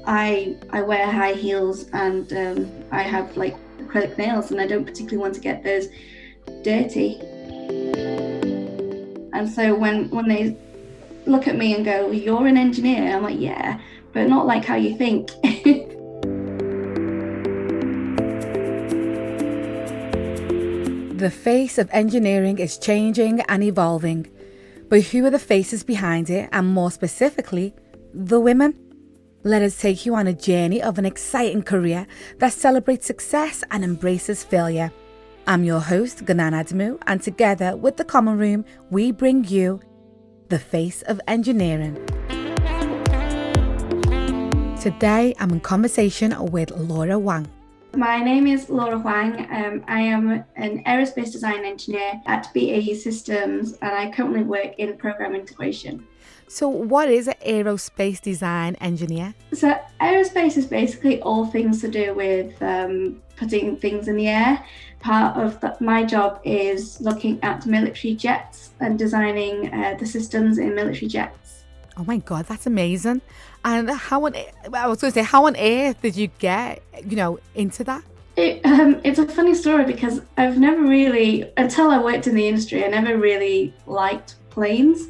I wear high heels and I have like acrylic nails, and I don't particularly want to get those dirty. And so when they look at me and go, "You're an engineer," I'm like, "Yeah, but not like how you think." The face of engineering is changing and evolving, but who are the faces behind it, and more specifically, the women? Let us take you on a journey of an exciting career that celebrates success and embraces failure. I'm your host, Ngunan Adamu, and together with the Common Room, we bring you the face of engineering. Today, I'm in conversation with Laura Hoang. My name is Laura Hoang. I am an Aerospace Design Engineer at BAE Systems, and I currently work in program integration. So what is an Aerospace Design Engineer? So aerospace is basically all things to do with putting things in the air. Part of my job is looking at military jets and designing the systems in military jets. Oh my God, that's amazing. And how on earth did you get, into that? It's a funny story because I've never really, until I worked in the industry, I never really liked planes.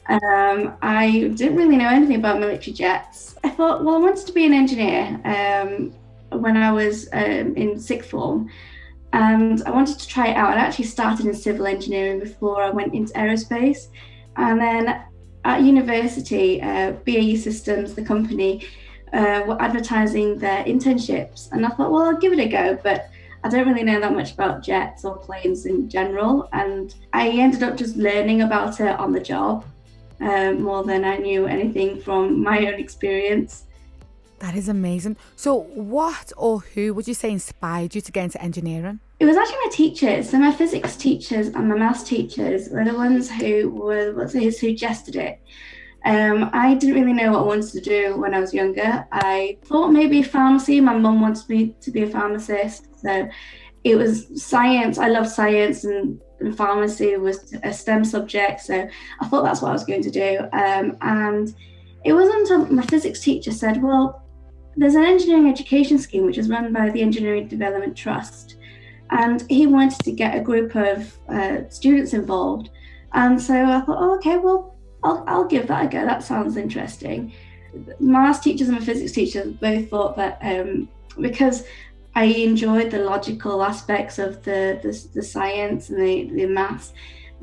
I didn't really know anything about military jets. I thought, well, I wanted to be an engineer when I was in sixth form, and I wanted to try it out. I actually started in civil engineering before I went into aerospace, and then at university, BAE Systems, the company, were advertising their internships, and I thought, well, I'll give it a go, but I don't really know that much about jets or planes in general, and I ended up just learning about it on the job more than I knew anything from my own experience. That is amazing. So what or who would you say inspired you to get into engineering? It was actually my teachers. So my physics teachers and my maths teachers were the ones who suggested it. I didn't really know what I wanted to do when I was younger. I thought maybe pharmacy. My mum wanted me to be a pharmacist. So it was science. I love science, and pharmacy was a STEM subject. So I thought that's what I was going to do. And it wasn't until my physics teacher said, well, there's an engineering education scheme which is run by the Engineering Development Trust. And he wanted to get a group of students involved. And so I thought, oh, okay, well, I'll give that a go. That sounds interesting. My maths teachers and my physics teachers both thought that because I enjoyed the logical aspects of the science and the maths,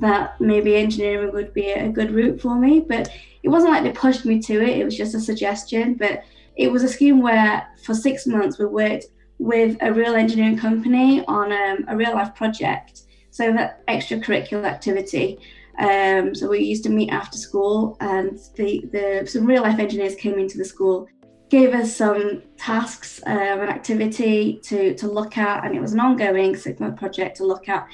that maybe engineering would be a good route for me. But it wasn't like they pushed me to it. It was just a suggestion. But it was a scheme where for 6 months we worked with a real engineering company on a real life project. So that extracurricular activity. So we used to meet after school, and some real life engineers came into the school, gave us some tasks, an activity to look at, and it was an ongoing 6-month project to look at.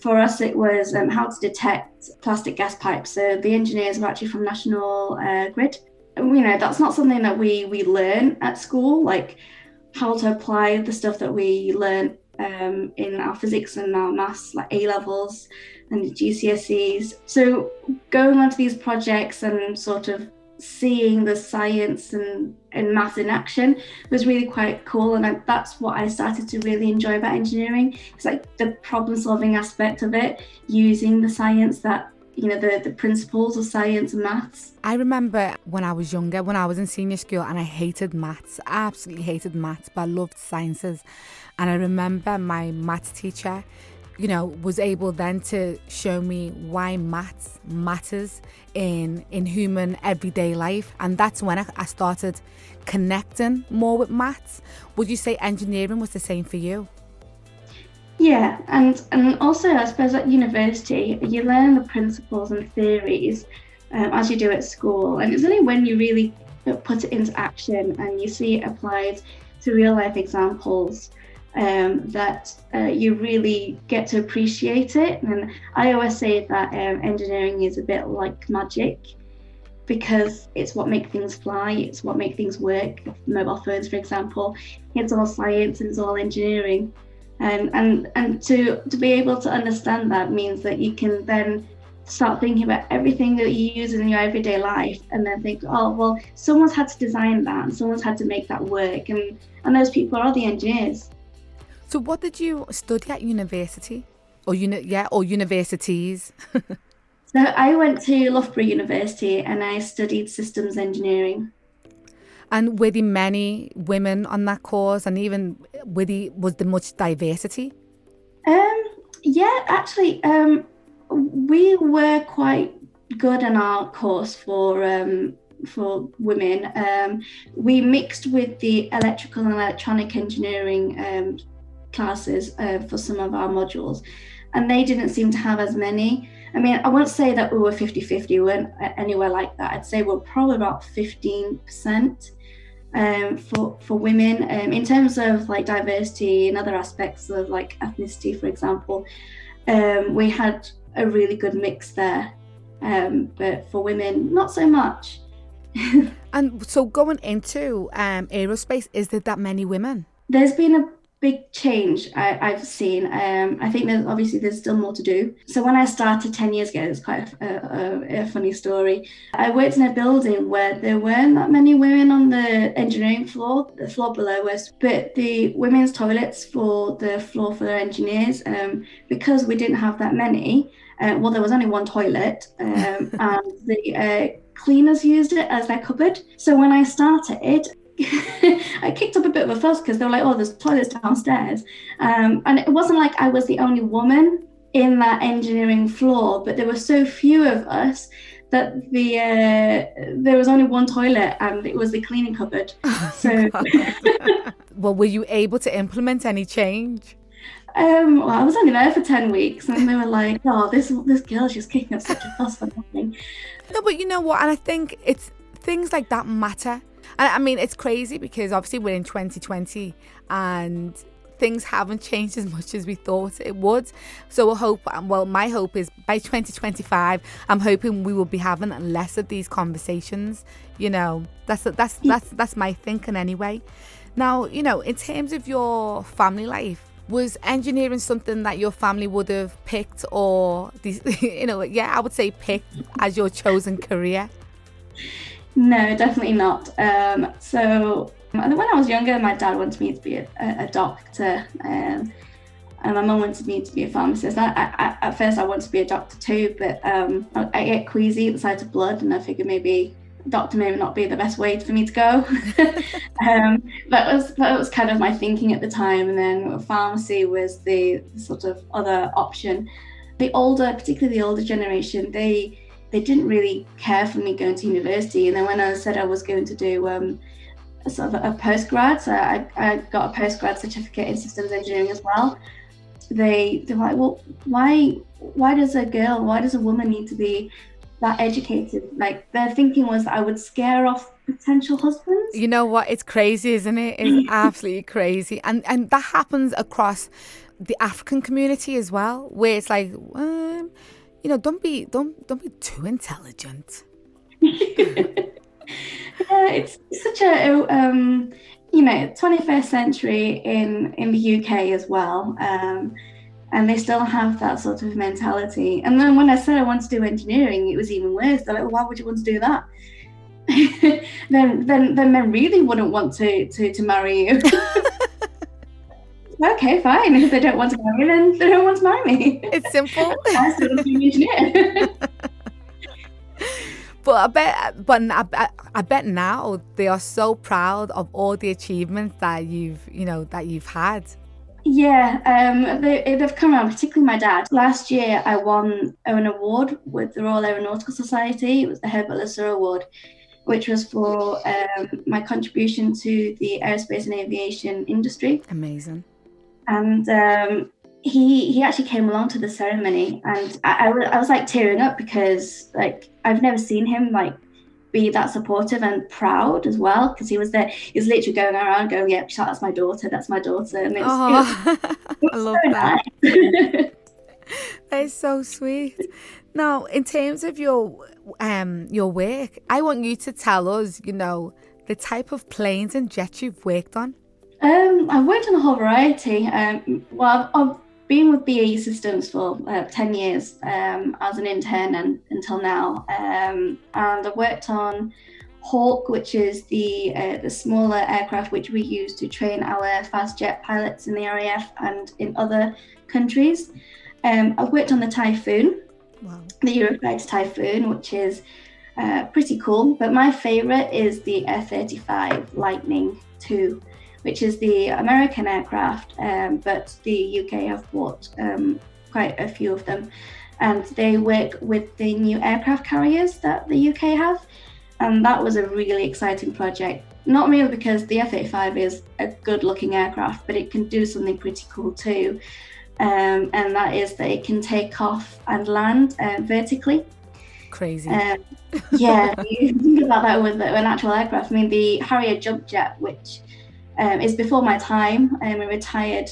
For us, it was how to detect plastic gas pipes. So the engineers were actually from National Grid. That's not something that we learn at school, like how to apply the stuff that we learn in our physics and our maths, like A levels and GCSEs. So going onto these projects and sort of seeing the science and maths in action was really quite cool, and that's what I started to really enjoy about engineering. It's like the problem solving aspect of it, using the science that the principles of science and maths. I remember when I was younger, when I was in senior school, and I hated maths, absolutely hated maths, but I loved sciences. And I remember my maths teacher, was able then to show me why maths matters in human everyday life. And that's when I started connecting more with maths. Would you say engineering was the same for you? Yeah, and also I suppose at university you learn the principles and theories as you do at school, and it's only when you really put it into action and you see it applied to real life examples that you really get to appreciate it. And I always say that engineering is a bit like magic, because it's what makes things fly, it's what makes things work. Mobile phones, for example, it's all science and it's all engineering. And to be able to understand that means that you can then start thinking about everything that you use in your everyday life, and then think, oh, well, someone's had to design that and someone's had to make that work. And those people are the engineers. So what did you study at university? Or universities? So I went to Loughborough University and I studied systems engineering. And were there many women on that course? And even was there much diversity? Yeah, actually, we were quite good in our course for women. We mixed with the electrical and electronic engineering classes for some of our modules, and they didn't seem to have as many. I mean, I won't say that we were 50-50, we weren't anywhere like that. I'd say we're probably about 15% for women. In terms of like diversity and other aspects of like ethnicity, for example, we had a really good mix there. But for women, not so much. And so going into aerospace, is there that many women? There's been a big change I've seen. I think there's still more to do. So when I started 10 years ago, it's quite a funny story. I worked in a building where there weren't that many women on the engineering floor, the floor below us, but the women's toilets for the floor for the engineers, because we didn't have that many, well, there was only one toilet, and the cleaners used it as their cupboard. So when I started, I kicked up a bit of a fuss because they were like, oh, there's toilets downstairs. And it wasn't like I was the only woman in that engineering floor, but there were so few of us that there was only one toilet and it was the cleaning cupboard. So, well, were you able to implement any change? Well, I was only there for 10 weeks and they were like, oh, this girl's just kicking up such a fuss for nothing. No, but you know what? And I think it's things like that matter. And I mean, it's crazy because obviously we're in 2020 and things haven't changed as much as we thought it would. So my hope is by 2025, I'm hoping we will be having less of these conversations. You know, that's my thinking anyway. Now, you know, in terms of your family life, was engineering something that your family would have picked or, I would say picked as your chosen career? No, definitely not. So when I was younger, my dad wanted me to be a doctor, and my mum wanted me to be a pharmacist. At first, I wanted to be a doctor too, but I get queasy at the sight of blood, and I figured maybe doctor may not be the best way for me to go. That was kind of my thinking at the time, and then pharmacy was the sort of other option. Particularly the older generation, they didn't really care for me going to university. And then when I said I was going to do a sort of a postgrad, so I got a postgrad certificate in systems engineering as well. They were like, well, why does a woman need to be that educated? Like, their thinking was that I would scare off potential husbands. You know what? It's crazy, isn't it? It's absolutely crazy. And that happens across the African community as well, where it's like, don't be too intelligent. Yeah, it's such a 21st century in the UK as well, and they still have that sort of mentality. And then when I said I wanted to do engineering, it was even worse. They're like, well, why would you want to do that? then men really wouldn't want to marry you. Okay, fine. If they don't want to marry me, then they don't want to marry me. It's simple. I still want to be an engineer. But I bet now they are so proud of all the achievements that you've had. Yeah, they've come around, particularly my dad. Last year, I won an award with the Royal Aeronautical Society. It was the Herbert Lesser Award, which was for my contribution to the aerospace and aviation industry. Amazing. And he actually came along to the ceremony, and I was like tearing up because like I've never seen him like be that supportive and proud as well, because he was there. He was literally going around going, "Yep, yeah, that's my daughter. That's my daughter." And it was I love so that. Nice. That is so sweet. Now, in terms of your work, I want you to tell us, the type of planes and jets you've worked on. I've worked on a whole variety. Well, been with BAE Systems for 10 years as an intern and until now. And I worked on Hawk, which is the smaller aircraft which we use to train our fast jet pilots in the RAF and in other countries. I've worked on the Typhoon, wow. The Eurofighter Typhoon, which is pretty cool. But my favourite is the F-35 Lightning II, which is the American aircraft, but the UK have bought quite a few of them. And they work with the new aircraft carriers that the UK have. And that was a really exciting project. Not merely because the F-35 is a good looking aircraft, but it can do something pretty cool too. And that is that it can take off and land vertically. Crazy. Yeah, you think about that with an actual aircraft. I mean, the Harrier jump jet, which is before my time. I retired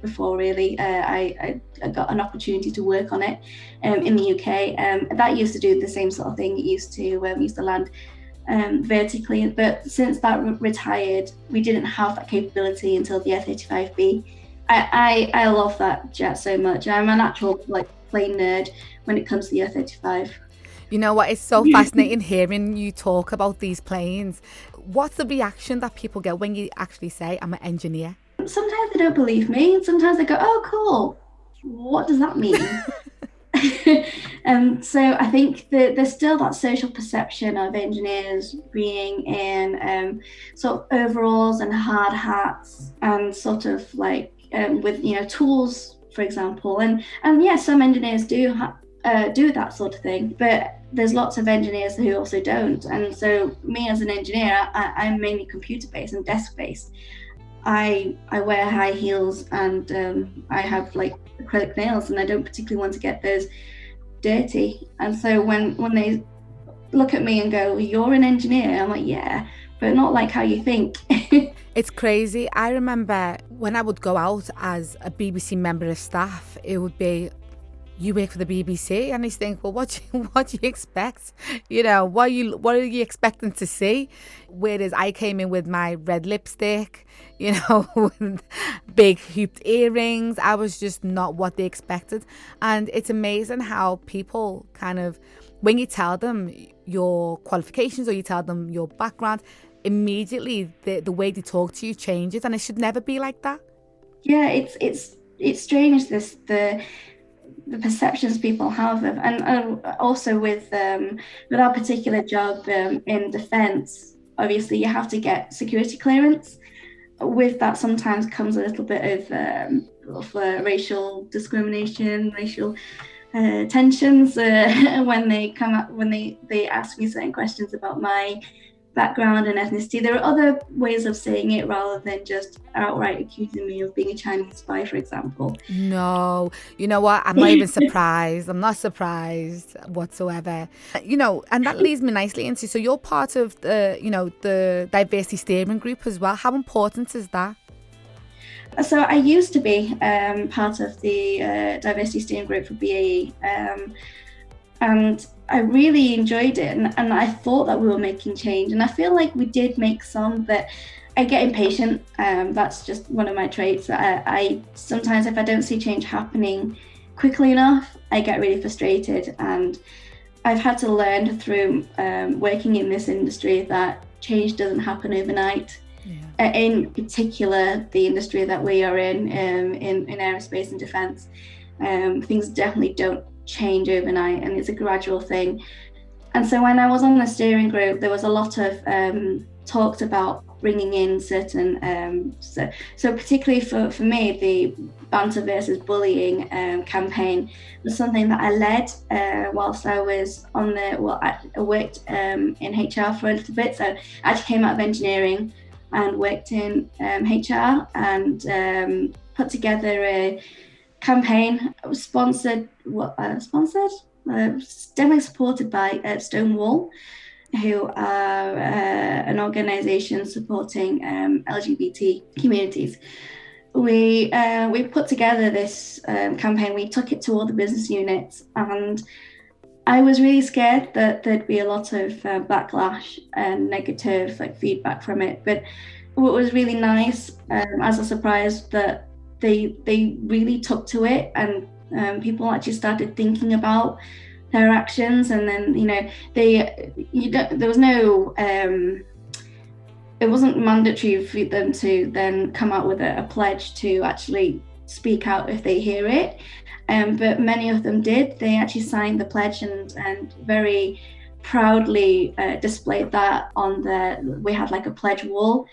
before really. I got an opportunity to work on it in the UK. That used to do the same sort of thing. It used to land vertically, but since that retired, we didn't have that capability until the F-35B. I love that jet so much. I'm an actual plane nerd when it comes to the F-35. You know what? It's so fascinating hearing you talk about these planes. What's the reaction that people get when you actually say, I'm an engineer? Sometimes they don't believe me. Sometimes they go, oh, cool. What does that mean? So I think that there's still that social perception of engineers being in sort of overalls and hard hats and sort of with tools, for example. And yes, some engineers do that sort of thing, but there's lots of engineers who also don't. And so me as an engineer, I'm mainly computer-based and desk-based. I wear high heels and I have acrylic nails, and I don't particularly want to get those dirty. And so when they look at me and go, you're an engineer, I'm like, yeah, but not like how you think. It's crazy. I remember when I would go out as a BBC member of staff, it would be, you work for the BBC, and I think, well, what do you expect? What are you expecting to see? Whereas I came in with my red lipstick, with big hooped earrings. I was just not what they expected. And it's amazing how people kind of, when you tell them your qualifications or you tell them your background, immediately the way they talk to you changes, and it should never be like that. Yeah, it's strange, the perceptions people have of, and also with our particular job in defence, obviously you have to get security clearance. With that sometimes comes a little bit of racial discrimination, racial tensions when they ask me certain questions about my background and ethnicity. There are other ways of saying it rather than just outright accusing me of being a Chinese spy, for example. No, you know what? I'm not even surprised. I'm not surprised whatsoever. And that leads me nicely into, so you're part of the diversity steering group as well. How important is that? So I used to be part of the diversity steering group for BAE. And I really enjoyed it, and I thought that we were making change, and I feel like we did make some, but I get impatient. That's just one of my traits. I sometimes, if I don't see change happening quickly enough, I get really frustrated, and I've had to learn through working in this industry that change doesn't happen overnight. Yeah. In particular, the industry that we are in aerospace and defence, things definitely don't change overnight, and it's a gradual thing. And so when I was on the steering group, there was a lot of talks about bringing in certain so particularly for me, the banter versus bullying campaign was something that I led whilst I was on I worked in HR for a little bit. So I actually came out of engineering and worked in HR and put together a campaign. It was definitely supported by Stonewall, who are an organisation supporting LGBT communities. We put together this campaign. We took it to all the business units, and I was really scared that there'd be a lot of backlash and negative feedback from it. But what was really nice as a surprise, that they really took to it, and people actually started thinking about their actions. And then there was no it wasn't mandatory for them to then come out with a pledge to actually speak out if they hear it, but many of them did. They actually signed the pledge and very proudly displayed that on we had like a pledge wall,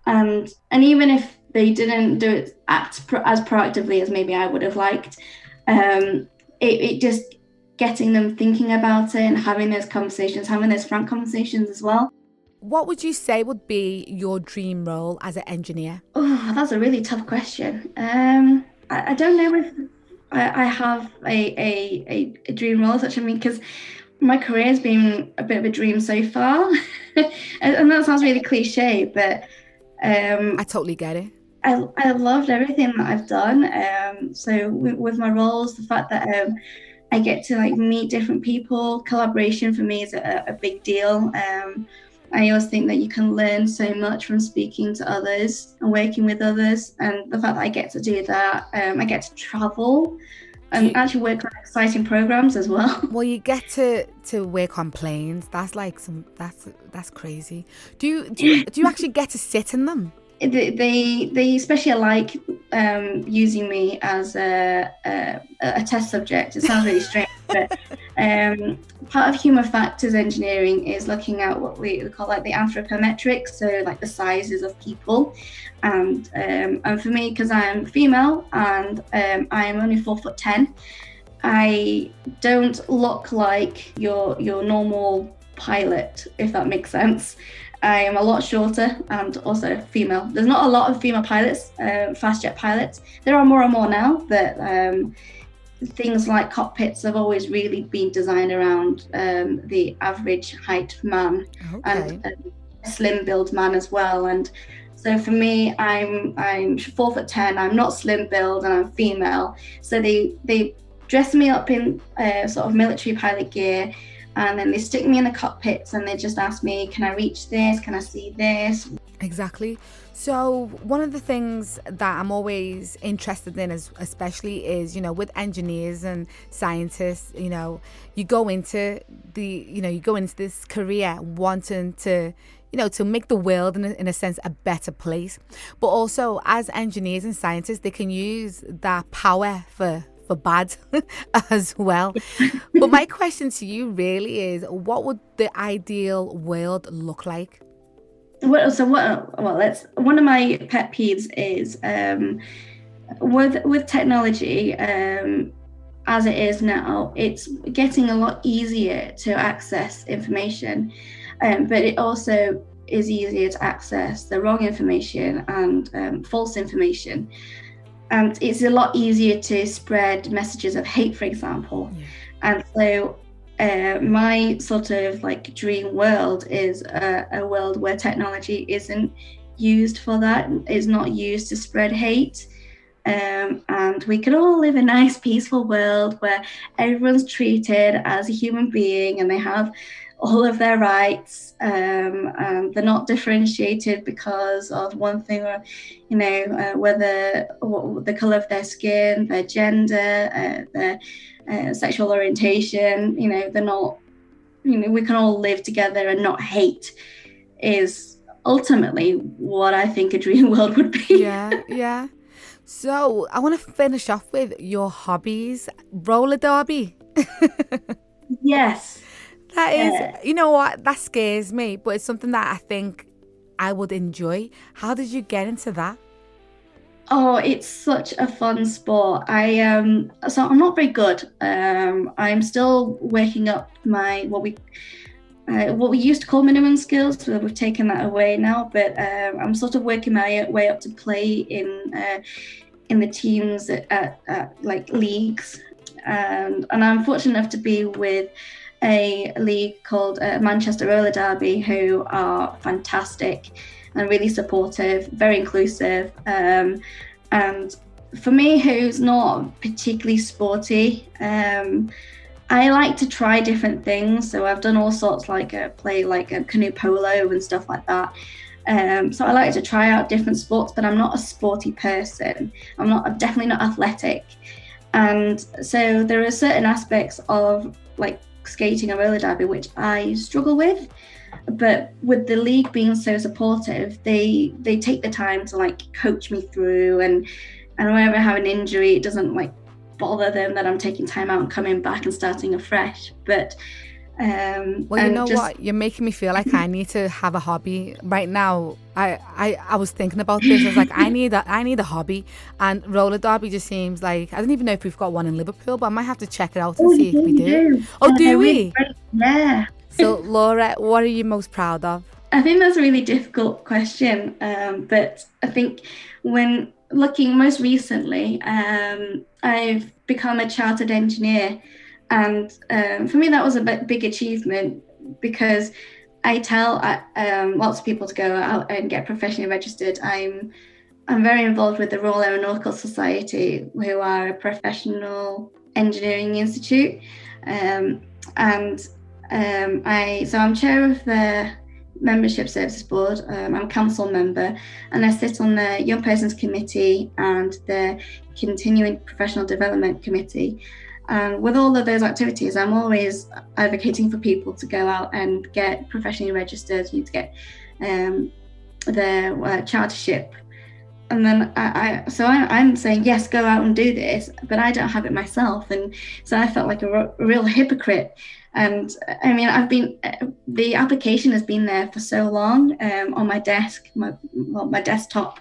and even if they didn't do it as proactively as maybe I would have liked, it just getting them thinking about it and having those frank conversations as well. What would you say would be your dream role as an engineer? Oh, that's a really tough question. I don't know if I have a dream role, such. I mean, because my career has been a bit of a dream so far, and that sounds really cliche, but I totally get it. I loved everything that I've done. So with my roles, the fact that I get to like meet different people, collaboration for me is a big deal. I always think that you can learn so much from speaking to others and working with others, and the fact that I get to do that, I get to travel and actually work on exciting programs as well. Well, you get to work on planes. That's like that's crazy. Do you actually get to sit in them? They especially like using me as a test subject. It sounds really strange, but part of human factors engineering is looking at what we call like the anthropometrics, so like the sizes of people. And for me, because I'm female and I'm only 4'10", I don't look like your normal pilot, if that makes sense. I am a lot shorter and also female. There's not a lot of female pilots, fast jet pilots. There are more and more now, but things like cockpits have always really been designed around the average height man. Okay. And a slim build man as well. And so for me, I'm 4'10". I'm not slim build and I'm female. So they dress me up in sort of military pilot gear, and then they stick me in the cockpits and they just ask me, can I reach this? Can I see this? Exactly. So one of the things that I'm always interested in, especially is, with engineers and scientists, you go into this career wanting to, to make the world in a sense a better place. But also as engineers and scientists, they can use that power for bad as well. But my question to you really is, what would the ideal world look like? One of my pet peeves is with technology as it is now, it's getting a lot easier to access information, but it also is easier to access the wrong information and false information. And it's a lot easier to spread messages of hate, for example. Yeah. And so my sort of like dream world is a world where technology isn't used for that. It's not used to spread hate. And we can all live a nice, peaceful world where everyone's treated as a human being and they have all of their rights, and they're not differentiated because of one thing or, whether the color of their skin, their gender, their sexual orientation. They're not. We can all live together and not hate. Is ultimately what I think a dream world would be. Yeah. So I want to finish off with your hobbies. Roller derby. Yes. That is, you know what, that scares me, but it's something that I think I would enjoy. How did you get into that? Oh, it's such a fun sport. So I'm not very good. I'm still working up my what we used to call minimum skills. So we've taken that away now, but I'm sort of working my way up to play in the teams at like leagues, and I'm fortunate enough to be with a league called Manchester Roller Derby, who are fantastic and really supportive, very inclusive. And for me, who's not particularly sporty, I like to try different things. So I've done all sorts, like play like a canoe polo and stuff like that. So I like to try out different sports, but I'm not a sporty person. Definitely not athletic. And so there are certain aspects of like skating or roller derby which I struggle with. But with the league being so supportive, they take the time to like coach me through, and whenever I have an injury, it doesn't like bother them that I'm taking time out and coming back and starting afresh. But well, you know what? You're making me feel like I need to have a hobby right now. I was thinking about this. I was like, I need a hobby, and roller derby just seems like, I don't even know if we've got one in Liverpool, but I might have to check it out and see if we do. Oh, do we? Yeah. So, Laura, what are you most proud of? I think that's a really difficult question, but I think when looking most recently, I've become a chartered engineer, and for me that was a big achievement, because I tell lots of people to go out and get professionally registered. I'm very involved with the Royal Aeronautical Society, who are a professional engineering institute, so I'm chair of the membership services board. I'm a council member, and I sit on the young persons committee and the continuing professional development committee. And with all of those activities, I'm always advocating for people to go out and get professionally registered. You need to get the chartership. And then I'm saying, yes, go out and do this, but I don't have it myself. And so I felt like a real hypocrite. And I mean, the application has been there for so long on my desk, my desktop.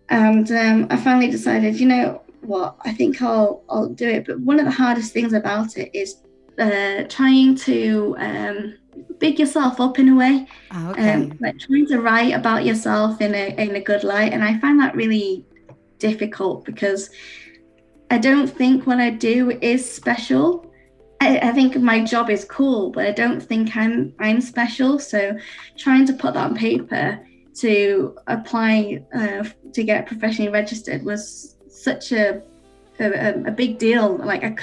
And I finally decided, you know what, I think I'll do it. But one of the hardest things about it is trying to big yourself up in a way. Oh, okay. Like trying to write about yourself in a good light. And I find that really difficult, because I don't think what I do is special. I think my job is cool, but I don't think I'm special. So trying to put that on paper to apply to get professionally registered was such a big deal. Like I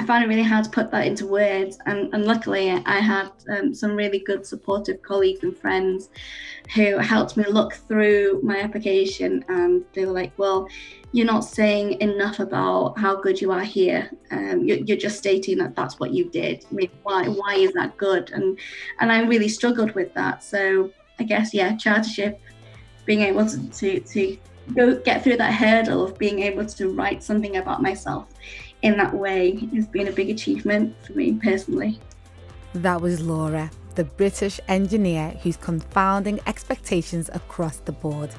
found it really hard to put that into words, and luckily I had some really good supportive colleagues and friends who helped me look through my application, and they were like, well, you're not saying enough about how good you are here. You're just stating that that's what you did. I mean, why is that good? And I really struggled with that. So I guess, yeah, chartership, being able to go get through that hurdle of being able to write something about myself in that way has been a big achievement for me personally. That was Laura, the British engineer who's confounding expectations across the board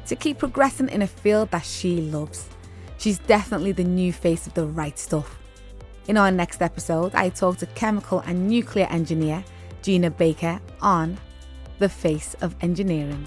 to keep progressing in a field that she loves. She's definitely the new face of the right stuff. In our next episode, I talk to chemical and nuclear engineer Gina Baker on the face of engineering.